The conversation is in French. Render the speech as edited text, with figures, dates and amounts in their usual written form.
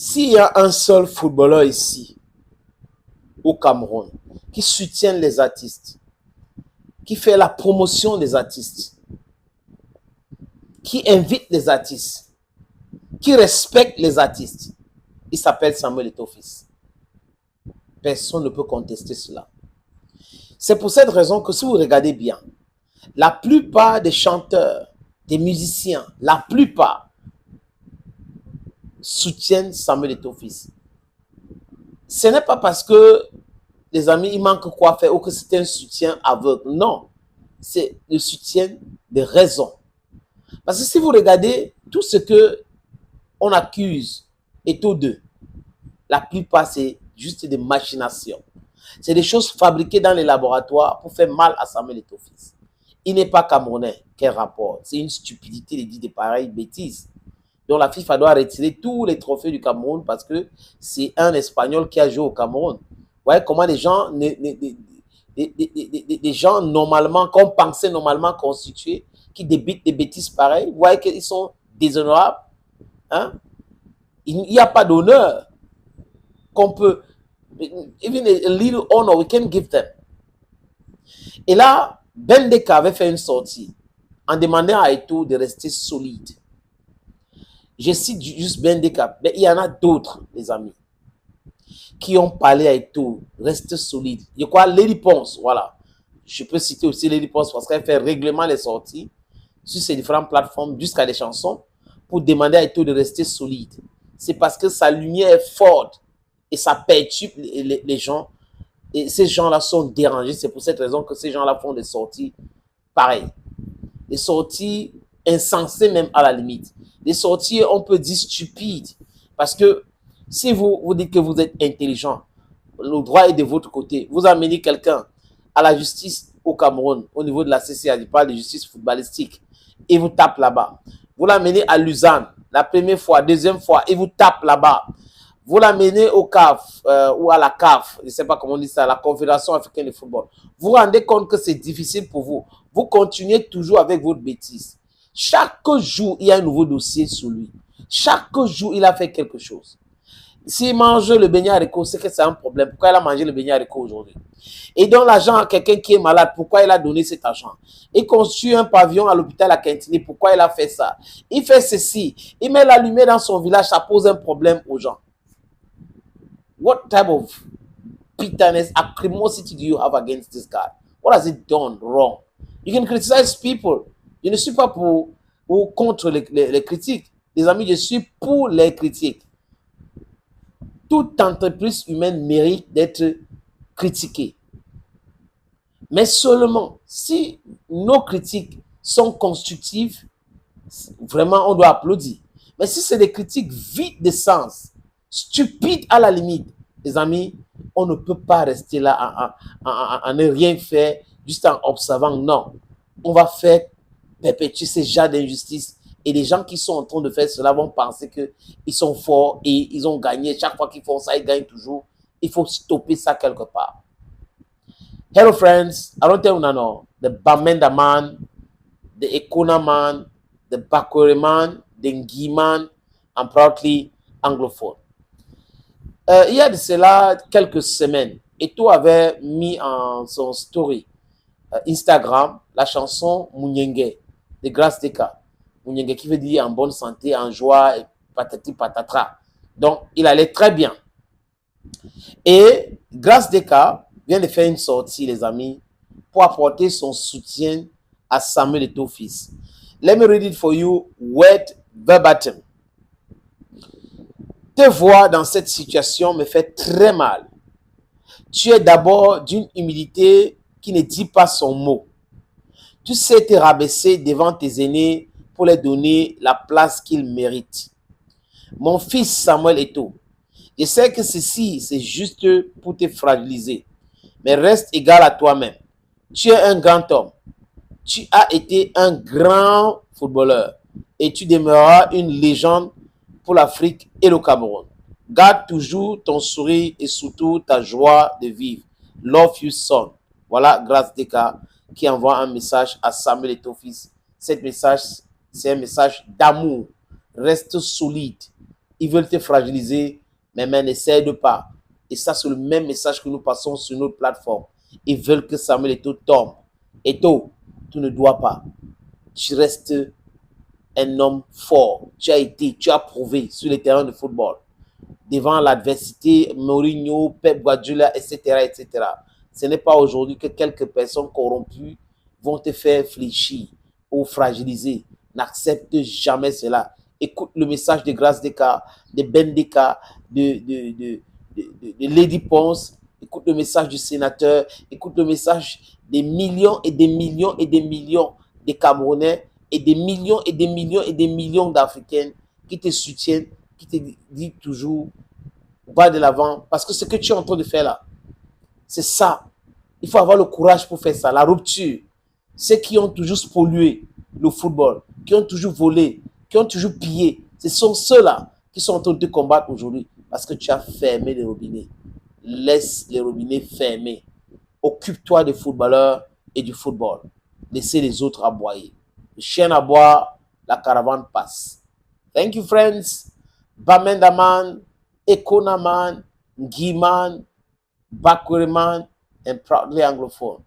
S'il y a un seul footballeur ici, au Cameroun, qui soutient les artistes, qui fait la promotion des artistes, qui invite les artistes, qui respecte les artistes, il s'appelle Samuel Eto'o-Fils. Personne ne peut contester cela. C'est pour cette raison que si vous regardez bien, la plupart des chanteurs, des musiciens, la plupart soutiennent Samuel Eto'o-Fils. Ce n'est pas parce que, les amis, il manque quoi faire ou que c'est un soutien aveugle. Non, c'est le soutien de raison. Parce que si vous regardez tout ce que on accuse Eto'o de, la plupart c'est juste des machinations. C'est des choses fabriquées dans les laboratoires pour faire mal à Samuel Eto'o-Fils. Il n'est pas camerounais. Quel rapport? C'est une stupidité de dire de pareilles bêtises. Donc la FIFA doit retirer tous les trophées du Cameroun parce que c'est un Espagnol qui a joué au Cameroun. Vous voyez comment les gens, des gens normalement, qu'on pensait normalement constitués, qui débitent des bêtises pareilles, vous voyez qu'ils sont déshonorables. Hein? Il n'y a pas d'honneur qu'on peut, even a little honor, we can give them. Et là, Bendeka avait fait une sortie en demandant à Eto'o de rester solide. Je cite juste Bendeka, mais il y en a d'autres, les amis, qui ont parlé à Eto'o, reste solide. Je crois Lady Ponce, voilà. Je peux citer aussi Lady Ponce parce qu'elle fait régulièrement les sorties sur ces différentes plateformes jusqu'à des chansons pour demander à Eto'o de rester solide. C'est parce que sa lumière est forte et ça perturbe les gens. Et ces gens-là sont dérangés. C'est pour cette raison que ces gens-là font des sorties pareilles. Des sorties insensées même à la limite. Des sorties, on peut dire, stupides. Parce que si vous dites que vous êtes intelligent, le droit est de votre côté. Vous amenez quelqu'un à la justice au Cameroun, au niveau de la CCA, je parle de justice footballistique, et vous tape là-bas. Vous l'amenez à Lausanne, la première fois, deuxième fois, et vous tape là-bas. Vous l'amenez au CAF ou à la CAF, je ne sais pas comment on dit ça, la Confédération africaine de football. Vous vous rendez compte que c'est difficile pour vous. Vous continuez toujours avec votre bêtise. Chaque jour, il y a un nouveau dossier sur lui. Chaque jour, il a fait quelque chose. S'il mange le beignet haricot, c'est que c'est un problème. Pourquoi il a mangé le beignet haricot aujourd'hui? Et donc, l'argent à quelqu'un qui est malade, pourquoi il a donné cet argent? Il construit un pavillon à l'hôpital à Quintigny, pourquoi il a fait ça? Il fait ceci. Il met la lumière dans son village, ça pose un problème aux gens. What type of bitterness, acrimosity do you have against this guy? What has he done wrong? You can criticize people. Je ne suis pas pour ou contre les critiques. Les amis, je suis pour les critiques. Toute entreprise humaine mérite d'être critiquée. Mais seulement si nos critiques sont constructives, vraiment on doit applaudir. Mais si c'est des critiques vides de sens, stupides à la limite, les amis, on ne peut pas rester là à ne rien faire, juste en observant. Non, on va faire perpétuer ces genres d'injustice. Et les gens qui sont en train de faire cela vont penser qu'ils sont forts et ils ont gagné. Chaque fois qu'ils font ça, ils gagnent toujours. Il faut stopper ça quelque part. Hello friends, I don't tell you now, the Bamenda man, the Ekona man, the Bakore man, the Ngi man, I'm proudly anglophone. Il y a de cela quelques semaines, Eto'o avait mis en son story Instagram la chanson Munyenge de Grace Deka. Munyenge qui veut dire en bonne santé, en joie, et patati patatra. Donc, il allait très bien. Et Grace Deka vient de faire une sortie, les amis, pour apporter son soutien à Samuel Eto'o-Fils. Let me read it for you, word verbatim. Te voir dans cette situation me fait très mal. Tu es d'abord d'une humilité qui ne dit pas son mot. Tu sais te rabaisser devant tes aînés pour leur donner la place qu'ils méritent. Mon fils Samuel Eto'o, je sais que ceci, c'est juste pour te fragiliser, mais reste égal à toi-même. Tu es un grand homme. Tu as été un grand footballeur et tu demeureras une légende pour l'Afrique et le Cameroun. Garde toujours ton sourire et surtout ta joie de vivre. Love you son. Voilà Grace Deka qui envoie un message à Samuel Eto'o-Fils. Cet message, c'est un message d'amour. Reste solide. Ils veulent te fragiliser, mais n'essaie de pas. Et ça, c'est le même message que nous passons sur notre plateforme. Ils veulent que Samuel Eto'o tombe. Eto'o, tu ne dois pas. Tu restes un homme fort. Tu as prouvé sur les terrains de football. Devant l'adversité, Mourinho, Pep Guardiola, etc., etc. Ce n'est pas aujourd'hui que quelques personnes corrompues vont te faire fléchir ou fragiliser. N'accepte jamais cela. Écoute le message de Grace Deka, de Ben Deka, de Lady Ponce. Écoute le message du sénateur. Écoute le message des millions et des millions et des millions de Camerounais et des millions et des millions et des millions d'Africains qui te soutiennent, qui te disent toujours va de l'avant. Parce que ce que tu es en train de faire là, c'est ça. Il faut avoir le courage pour faire ça. La rupture. Ceux qui ont toujours pollué le football, qui ont toujours volé, qui ont toujours pillé, ce sont ceux-là qui sont en train de te combattre aujourd'hui parce que tu as fermé les robinets. Laisse les robinets fermés. Occupe-toi des footballeurs et du football. Laissez les autres aboyer. Le chien aboie, la caravane passe. Thank you, friends. Bamendaman, Ekonaman, Giman, Bakwereman, and proudly Anglophone.